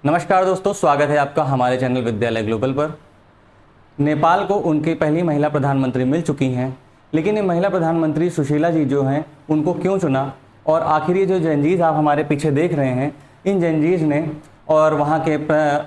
नमस्कार दोस्तों, स्वागत है आपका हमारे चैनल विद्यालय ग्लोबल पर। नेपाल को उनकी पहली महिला प्रधानमंत्री मिल चुकी हैं, लेकिन ये महिला प्रधानमंत्री सुशीला जी जो हैं उनको क्यों चुना, और आखिर ये जो जंजीज आप हमारे पीछे देख रहे हैं, इन जंजीज ने और वहाँ के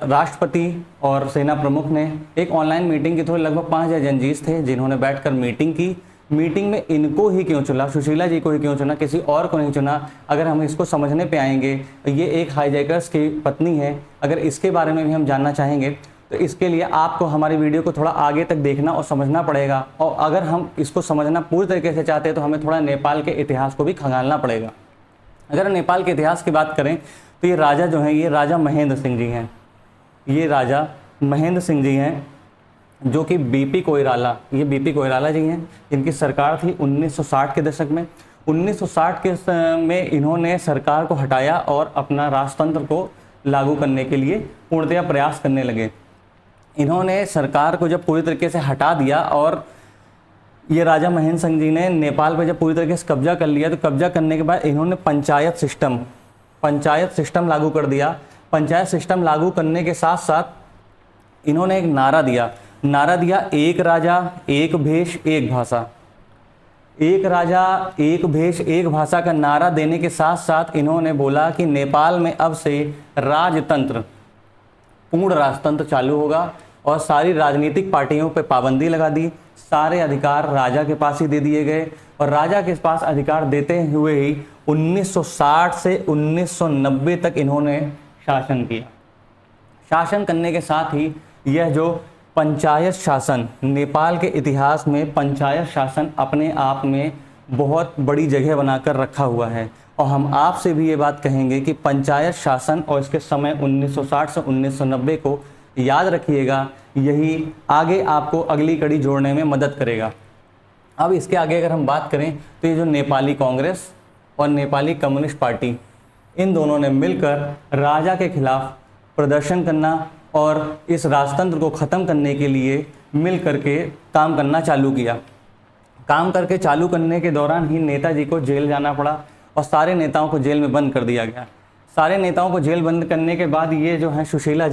राष्ट्रपति और सेना प्रमुख ने एक ऑनलाइन मीटिंग की थ्रू लगभग 5000 जंजीज थे जिन्होंने बैठकर मीटिंग की। मीटिंग में इनको ही क्यों चुना, सुशीला जी को ही क्यों चुना, किसी और को नहीं चुना? अगर हम इसको समझने पे आएंगे, ये एक हाईजैकर्स की पत्नी है, अगर इसके बारे में भी हम जानना चाहेंगे तो इसके लिए आपको हमारी वीडियो को थोड़ा आगे तक देखना और समझना पड़ेगा। और अगर हम इसको समझना पूरी तरीके से चाहते हैं तो हमें थोड़ा नेपाल के इतिहास को भी खंगालना पड़ेगा। अगर नेपाल के इतिहास की बात करें तो ये राजा जो हैं, ये राजा महेंद्र सिंह जी हैं। ये राजा महेंद्र सिंह जी हैं जो कि बीपी कोइराला, ये बीपी कोइराला जी हैं, इनकी सरकार थी 1960 के दशक में। 1960 के में इन्होंने सरकार को हटाया और अपना राजतंत्र को लागू करने के लिए पूर्णतया प्रयास करने लगे। इन्होंने सरकार को जब पूरी तरीके से हटा दिया और ये राजा महेंद्र सिंह जी ने नेपाल पर जब पूरी तरीके से कब्जा कर लिया, तो कब्जा करने के बाद इन्होंने पंचायत सिस्टम लागू कर दिया। पंचायत सिस्टम लागू करने के साथ साथ इन्होंने एक नारा दिया, एक राजा एक भेष एक भाषा। एक राजा एक भेष एक भाषा का नारा देने के साथ साथ इन्होंने बोला कि नेपाल में अब से राजतंत्र, पूर्ण राजतंत्र चालू होगा और सारी राजनीतिक पार्टियों पर पाबंदी लगा दी। सारे अधिकार राजा के पास ही दे दिए गए और राजा के पास अधिकार देते हुए ही 1960 से 1990 तक इन्होंने शासन किया। शासन करने के साथ ही यह जो पंचायत शासन, नेपाल के इतिहास में पंचायत शासन अपने आप में बहुत बड़ी जगह बनाकर रखा हुआ है। और हम आपसे भी ये बात कहेंगे कि पंचायत शासन और इसके समय 1960 से 1990 को याद रखिएगा, यही आगे आपको अगली कड़ी जोड़ने में मदद करेगा। अब इसके आगे अगर हम बात करें तो ये जो नेपाली कांग्रेस और नेपाली कम्युनिस्ट पार्टी, इन दोनों ने मिलकर राजा के खिलाफ प्रदर्शन करना और इस राजतंत्र को ख़त्म करने के लिए मिल करके काम करना चालू किया। काम करके चालू करने के दौरान ही नेताजी को जेल जाना पड़ा और सारे नेताओं को जेल में बंद कर दिया गया। सारे नेताओं को जेल बंद करने के बाद ये जो है सुशीला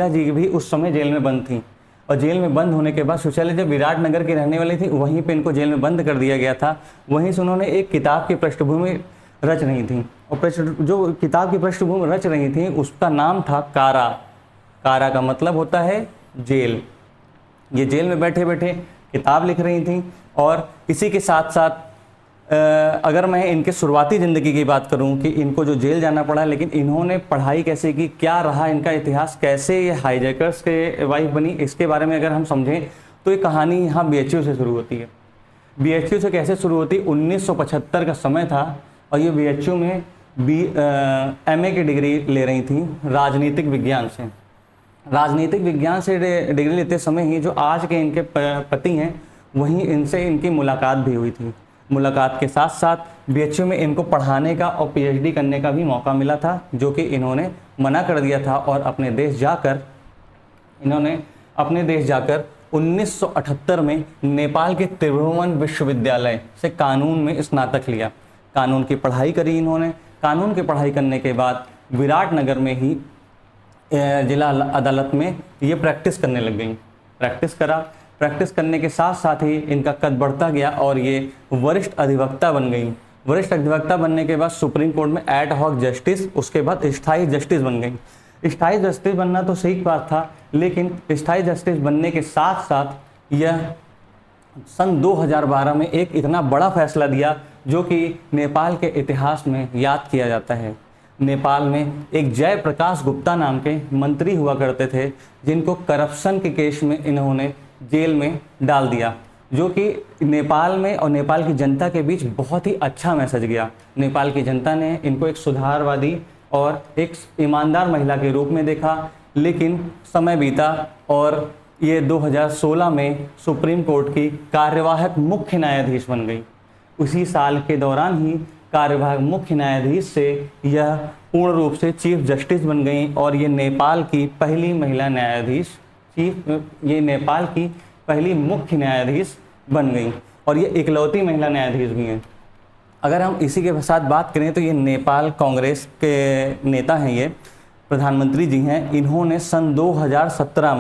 जी भी उस समय जेल में बंद थी। और जेल में बंद होने के बाद सुशीला जब विराटनगर की रहने वाली थी, वहीं पे इनको जेल में बंद कर दिया गया था। वहीं से उन्होंने एक किताब की पृष्ठभूमि रच रही थी और जो किताब की पृष्ठभूमि रच रही थी उसका नाम था कारा। कारा का मतलब होता है जेल। ये जेल में बैठे बैठे किताब लिख रही थी। और इसी के साथ साथ अगर मैं इनके शुरुआती ज़िंदगी की बात करूं कि इनको जो जेल जाना पड़ा, लेकिन इन्होंने पढ़ाई कैसे की, क्या रहा इनका इतिहास, कैसे ये हाईजैकर्स के वाइफ बनी, इसके बारे में अगर हम समझें तो ये कहानी यहाँ BHU से शुरू होती है। BHU से कैसे शुरू होती? 1975 का समय था और ये BHU में MA की डिग्री ले रही थी राजनीतिक विज्ञान से। राजनीतिक विज्ञान से डिग्री लेते समय ही जो आज के इनके पति हैं, वहीं इनसे इनकी मुलाकात भी हुई थी। मुलाकात के साथ साथ BHU में इनको पढ़ाने का और PhD करने का भी मौका मिला था, जो कि इन्होंने मना कर दिया था और अपने देश जाकर 1978 में नेपाल के त्रिभुवन विश्वविद्यालय से कानून में स्नातक लिया। कानून की पढ़ाई करी इन्होंने। कानून की पढ़ाई करने के बाद विराटनगर में ही जिला अदालत में ये प्रैक्टिस करने लग गई। प्रैक्टिस करने के साथ साथ ही इनका कद बढ़ता गया और ये वरिष्ठ अधिवक्ता बन गई। वरिष्ठ अधिवक्ता बनने के बाद सुप्रीम कोर्ट में एड हॉक जस्टिस, उसके बाद स्थायी जस्टिस बन गई। स्थायी जस्टिस बनना तो सही बात था, लेकिन स्थायी जस्टिस बनने के साथ साथ यह सन 2012 में एक इतना बड़ा फैसला दिया जो कि नेपाल के इतिहास में याद किया जाता है। नेपाल में एक जयप्रकाश गुप्ता नाम के मंत्री हुआ करते थे, जिनको करप्शन के केस में इन्होंने जेल में डाल दिया, जो कि नेपाल में और नेपाल की जनता के बीच बहुत ही अच्छा मैसेज गया। नेपाल की जनता ने इनको एक सुधारवादी और एक ईमानदार महिला के रूप में देखा। लेकिन समय बीता और ये 2016 में सुप्रीम कोर्ट की कार्यवाहक मुख्य न्यायाधीश बन गई। उसी साल के दौरान ही कार्यवाहक मुख्य न्यायाधीश से यह पूर्ण रूप से चीफ जस्टिस बन गई और ये नेपाल की पहली महिला न्यायाधीश नेपाल की पहली मुख्य न्यायाधीश बन गई और ये इकलौती महिला न्यायाधीश भी हैं। अगर हम इसी के साथ बात करें तो ये नेपाल कांग्रेस के नेता हैं। ये प्रधानमंत्री जी हैं, इन्होंने सन 2017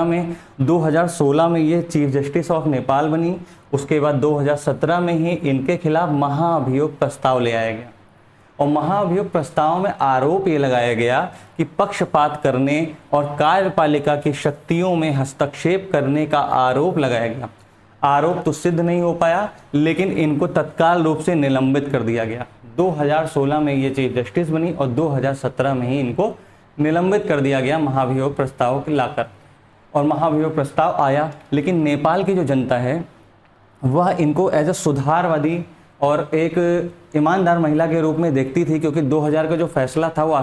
में 2016 में ये चीफ जस्टिस ऑफ नेपाल बनी। उसके बाद 2017 में ही इनके खिलाफ महाभियोग प्रस्ताव ले आया गया और महाभियोग प्रस्ताव में आरोप ये लगाया गया कि पक्षपात करने और कार्यपालिका की शक्तियों में हस्तक्षेप करने का आरोप लगाया गया। आरोप तो सिद्ध नहीं हो पाया, लेकिन इनको तत्काल रूप से निलंबित कर दिया गया। 2016 में ये चीफ जस्टिस बनी और 2017 में ही इनको निलंबित कर दिया गया महाभियोग प्रस्ताव लाकर। और महाभियोग प्रस्ताव आया, लेकिन नेपाल की जो जनता है वह इनको एज अ सुधारवादी और एक ईमानदार महिला के रूप में देखती थी, क्योंकि 2000 का जो फैसला था वो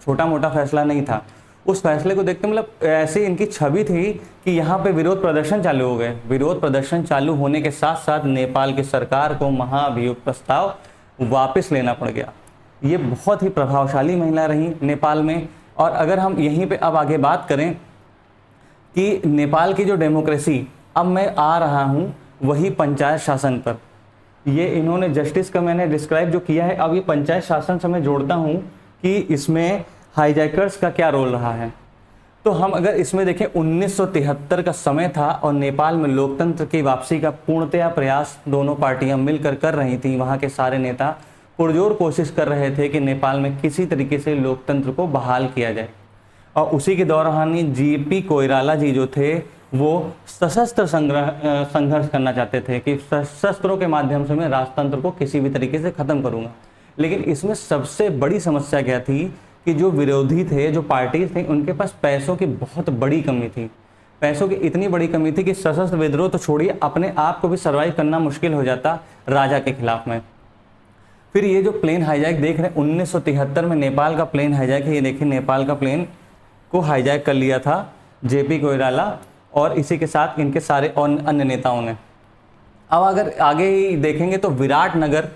छोटा मोटा फैसला नहीं था। उस फैसले को देखते मतलब ऐसी इनकी छवि थी कि यहाँ पे विरोध प्रदर्शन चालू हो गए। विरोध प्रदर्शन चालू होने के साथ साथ नेपाल की सरकार को महाभियोग प्रस्ताव वापस लेना पड़ गया। ये बहुत ही प्रभावशाली महिला रही नेपाल में। और अगर हम यहीं पे अब आगे बात करें कि नेपाल की जो डेमोक्रेसी, अब मैं आ रहा हूँ वही पंचायत शासन पर। ये इन्होंने जस्टिस का मैंने डिस्क्राइब जो किया है, अब ये पंचायत शासन से मैं जोड़ता हूँ कि इसमें हाईजैकर्स का क्या रोल रहा है। तो हम अगर इसमें देखें 1973 का समय था और नेपाल में लोकतंत्र की वापसी का पूर्णतया प्रयास दोनों पार्टियां मिलकर कर रही थी। वहाँ के सारे नेता पुरजोर कोशिश कर रहे थे कि नेपाल में किसी तरीके से लोकतंत्र को बहाल किया जाए। और उसी के दौरान ही जीपी कोइराला जी जो थे वो सशस्त्र संघर्ष करना चाहते थे कि शस्त्रों के माध्यम से मैं राजतंत्र को किसी भी तरीके से ख़त्म करूँगा। लेकिन इसमें सबसे बड़ी समस्या क्या थी कि जो विरोधी थे, जो पार्टीज थी, उनके पास पैसों की बहुत बड़ी कमी थी। पैसों की इतनी बड़ी कमी थी कि सशस्त्र विद्रोह तो छोड़िए, अपने आप को भी सर्वाइव करना मुश्किल हो जाता राजा के खिलाफ में। फिर ये जो प्लेन हाईजैक देख रहे हैं 1973 में नेपाल का प्लेन हाईजैक है। ये देखिए नेपाल का प्लेन को हाईजैक कर लिया था जेपी कोइराला और इसी के साथ इनके सारे और अन्य नेताओं ने। अब अगर आगे ही देखेंगे तो विराटनगर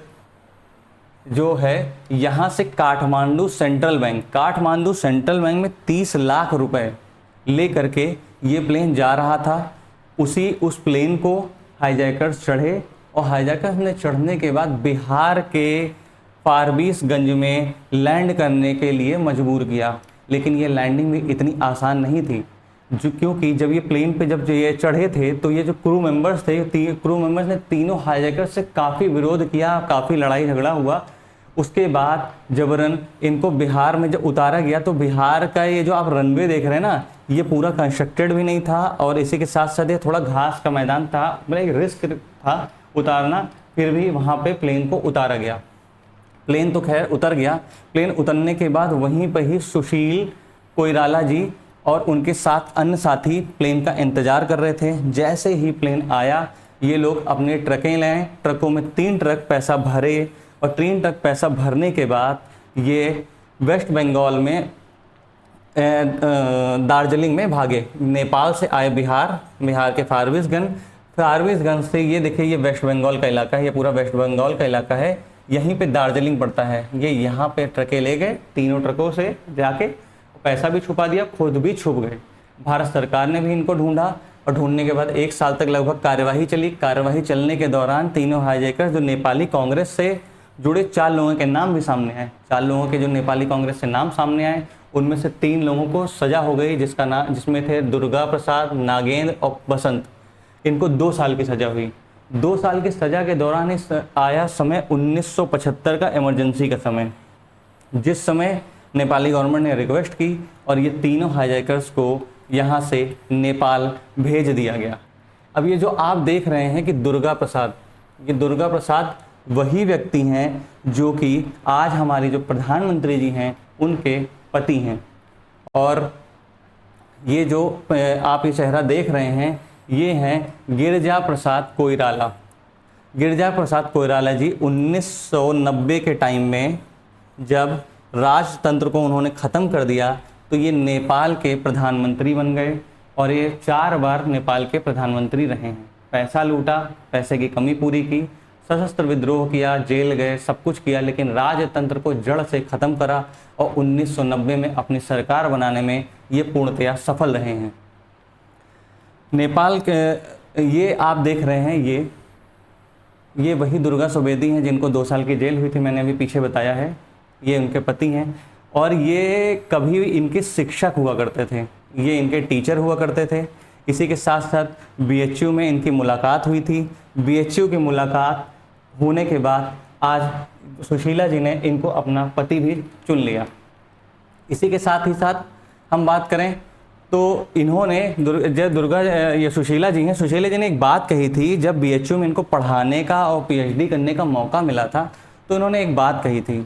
जो है, यहाँ से काठमांडू सेंट्रल बैंक में 30 लाख रुपए ले करके ये प्लेन जा रहा था। उस प्लेन को हाईजैकर्स चढ़े और हाईजैकर्स ने चढ़ने के बाद बिहार के फारबिसगंज में लैंड करने के लिए मजबूर किया। लेकिन ये लैंडिंग भी इतनी आसान नहीं थी, क्योंकि जब ये प्लेन पे जब ये चढ़े थे तो ये जो क्रू मेंबर्स थे, क्रू मेंबर्स ने तीनों हाईजैकर्स से काफ़ी विरोध किया, काफ़ी लड़ाई झगड़ा हुआ। उसके बाद जबरन इनको बिहार में जब उतारा गया तो बिहार का ये जो आप रनवे देख रहे हैं ना, ये पूरा कंस्ट्रक्टेड भी नहीं था और इसी के साथ साथ ये थोड़ा घास का मैदान था, मतलब एक रिस्क था उतारना। फिर भी वहाँ पे प्लेन को उतारा गया। प्लेन तो खैर उतर गया। प्लेन उतरने के बाद वहीं पर ही सुशील कोइराला जी और उनके साथ अन्य साथी प्लेन का इंतज़ार कर रहे थे। जैसे ही प्लेन आया, ये लोग अपने ट्रकें लाए, ट्रकों में 3 ट्रक पैसा भरे और 3 ट्रक पैसा भरने के बाद ये वेस्ट बंगाल में दार्जिलिंग में भागे। नेपाल से आए बिहार के फारबिसगंज से, ये देखिए ये वेस्ट बंगाल का इलाका है, ये पूरा वेस्ट बंगाल का इलाका है। यहीं पे दार्जिलिंग पड़ता है। ये यहाँ पे ट्रकें ले गए, तीनों ट्रकों से जाके पैसा भी छुपा दिया, खुद भी छुप गए। भारत सरकार ने भी इनको ढूंढा और ढूंढने के बाद 1 साल तक लगभग कार्यवाही चली। कार्यवाही चलने के दौरान तीनों हाईजैकर्स जो नेपाली कांग्रेस से जुड़े 4 लोगों के नाम भी सामने आए। 4 लोगों के जो नेपाली कांग्रेस से नाम सामने आए, उनमें से 3 लोगों को सजा हो गई, जिसमें थे दुर्गा प्रसाद, नागेंद्र और बसंत। इनको 2 साल की सजा हुई। 2 साल की सजा के दौरान आया समय 1975 का इमरजेंसी का समय, जिस समय नेपाली गवर्नमेंट ने रिक्वेस्ट की और ये तीनों हाईजैकर्स को यहाँ से नेपाल भेज दिया गया। अब ये जो आप देख रहे हैं कि दुर्गा प्रसाद वही व्यक्ति हैं जो कि आज हमारी जो प्रधानमंत्री जी हैं उनके पति हैं। और ये जो आप ये चेहरा देख रहे हैं, ये हैं गिरिजा प्रसाद कोइराला। गिरिजा प्रसाद कोइराला जी 1990 के टाइम में जब राजतंत्र को उन्होंने ख़त्म कर दिया तो ये नेपाल के प्रधानमंत्री बन गए और ये 4 बार नेपाल के प्रधानमंत्री रहे हैं। पैसा लूटा, पैसे की कमी पूरी की, सशस्त्र विद्रोह किया, जेल गए, सब कुछ किया, लेकिन राजतंत्र को जड़ से ख़त्म करा और 1990 में अपनी सरकार बनाने में ये पूर्णतया सफल रहे हैं। नेपाल के ये आप देख रहे हैं, ये वही दुर्गा सुवेदी हैं जिनको 2 साल की जेल हुई थी, मैंने अभी पीछे बताया है। ये उनके पति हैं और ये कभी भी इनके शिक्षक हुआ करते थे, ये इनके टीचर हुआ करते थे। इसी के साथ साथ बीएचयू में इनकी मुलाकात हुई थी। बीएचयू की मुलाकात होने के बाद आज सुशीला जी ने इनको अपना पति भी चुन लिया। इसी के साथ ही साथ हम बात करें तो इन्होंने ये सुशीला जी हैं, सुशीला जी ने एक बात कही थी जब बीएचयू में इनको पढ़ाने का और पीएचडी करने का मौका मिला था, तो इन्होंने एक बात कही थी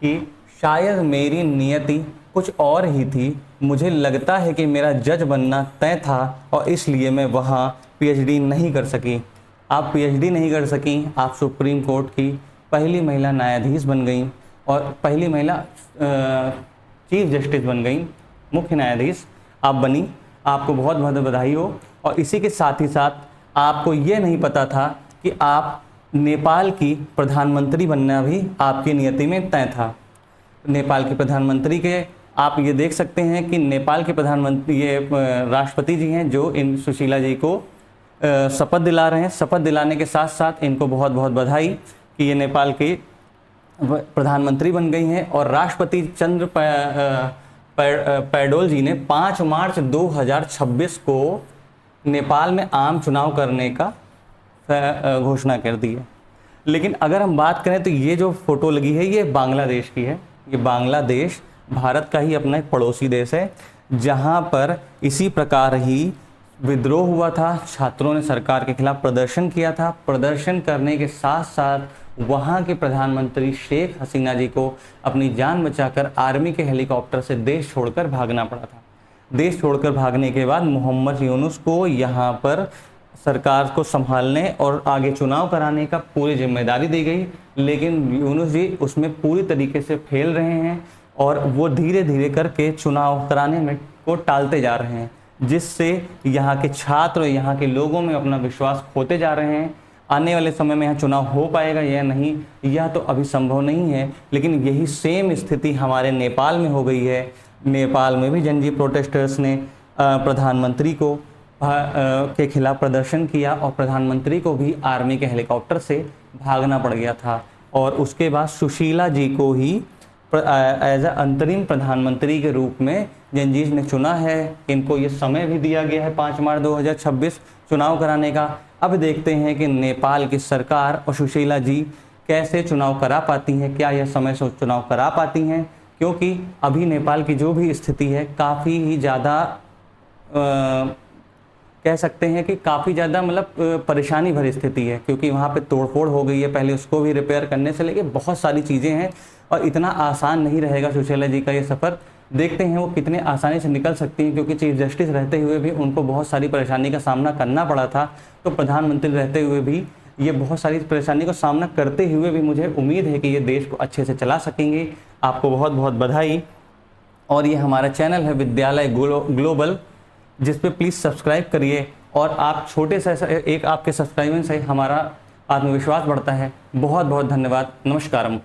कि शायद मेरी नियति कुछ और ही थी, मुझे लगता है कि मेरा जज बनना तय था और इसलिए मैं वहाँ पीएचडी नहीं कर सकी। आप पीएचडी नहीं कर सकी, आप सुप्रीम कोर्ट की पहली महिला न्यायाधीश बन गई और पहली महिला चीफ जस्टिस बन गई, मुख्य न्यायाधीश आप बनी, आपको बहुत बहुत बधाई हो। और इसी के साथ ही साथ आपको ये नहीं पता था कि आप नेपाल की प्रधानमंत्री बनना भी आपकी नियति में तय था। नेपाल के प्रधानमंत्री के आप ये देख सकते हैं कि नेपाल के प्रधानमंत्री ये राष्ट्रपति जी हैं जो इन सुशीला जी को शपथ दिला रहे हैं। शपथ दिलाने के साथ साथ इनको बहुत बहुत बधाई कि ये नेपाल के प्रधानमंत्री बन गई हैं। और राष्ट्रपति चंद्र पैडोल जी ने 5 मार्च 2026 को नेपाल में आम चुनाव करने का घोषणा कर दी है। लेकिन अगर हम बात करें तो ये जो फोटो लगी है ये बांग्लादेश की है। ये बांग्लादेश भारत का ही अपना एक पड़ोसी देश है जहाँ पर इसी प्रकार ही विद्रोह हुआ था, छात्रों ने सरकार के खिलाफ प्रदर्शन किया था। प्रदर्शन करने के साथ साथ वहाँ के प्रधानमंत्री शेख हसीना जी को अपनी जान बचाकर आर्मी के हेलीकॉप्टर से देश छोड़कर भागना पड़ा था। देश छोड़कर भागने के बाद मोहम्मद यूनुस को यहाँ पर सरकार को संभालने और आगे चुनाव कराने का पूरी जिम्मेदारी दी गई, लेकिन यूनुस जी उसमें पूरी तरीके से फेल रहे हैं और वो धीरे धीरे करके चुनाव कराने में को टालते जा रहे हैं, जिससे यहाँ के छात्र, यहाँ के लोगों में अपना विश्वास खोते जा रहे हैं। आने वाले समय में यहाँ चुनाव हो पाएगा या नहीं, यह तो अभी संभव नहीं है, लेकिन यही सेम स्थिति हमारे नेपाल में हो गई है। नेपाल में भी जनजी प्रोटेस्टर्स ने प्रधानमंत्री को के खिलाफ प्रदर्शन किया और प्रधानमंत्री को भी आर्मी के हेलीकॉप्टर से भागना पड़ गया था। और उसके बाद सुशीला जी को ही एज अंतरिम प्रधानमंत्री के रूप में जंजीज ने चुना है। इनको ये समय भी दिया गया है 5 मार्च 2026 चुनाव कराने का। अब देखते हैं कि नेपाल की सरकार और सुशीला जी कैसे चुनाव करा पाती हैं, क्या यह समय से चुनाव करा पाती हैं, क्योंकि अभी नेपाल की जो भी स्थिति है काफ़ी ही ज़्यादा कह सकते हैं कि काफ़ी ज़्यादा मतलब परेशानी भरी स्थिति है, क्योंकि वहाँ पे तोड़फोड़ हो गई है। पहले उसको भी रिपेयर करने से लेके बहुत सारी चीज़ें हैं और इतना आसान नहीं रहेगा सुशीला जी का ये सफ़र। देखते हैं वो कितने आसानी से निकल सकती हैं, क्योंकि चीफ जस्टिस रहते हुए भी उनको बहुत सारी परेशानी का सामना करना पड़ा था। तो प्रधानमंत्री रहते हुए भी ये बहुत सारी परेशानी का सामना करते हुए भी मुझे उम्मीद है कि ये देश को अच्छे से चला सकेंगे। आपको बहुत बहुत बधाई। और ये हमारा चैनल है विद्यालय ग्लोबल, जिस पे प्लीज़ सब्सक्राइब करिए। और आप छोटे से एक आपके सब्सक्राइबर से हमारा आत्मविश्वास बढ़ता है। बहुत बहुत धन्यवाद। नमस्कारम।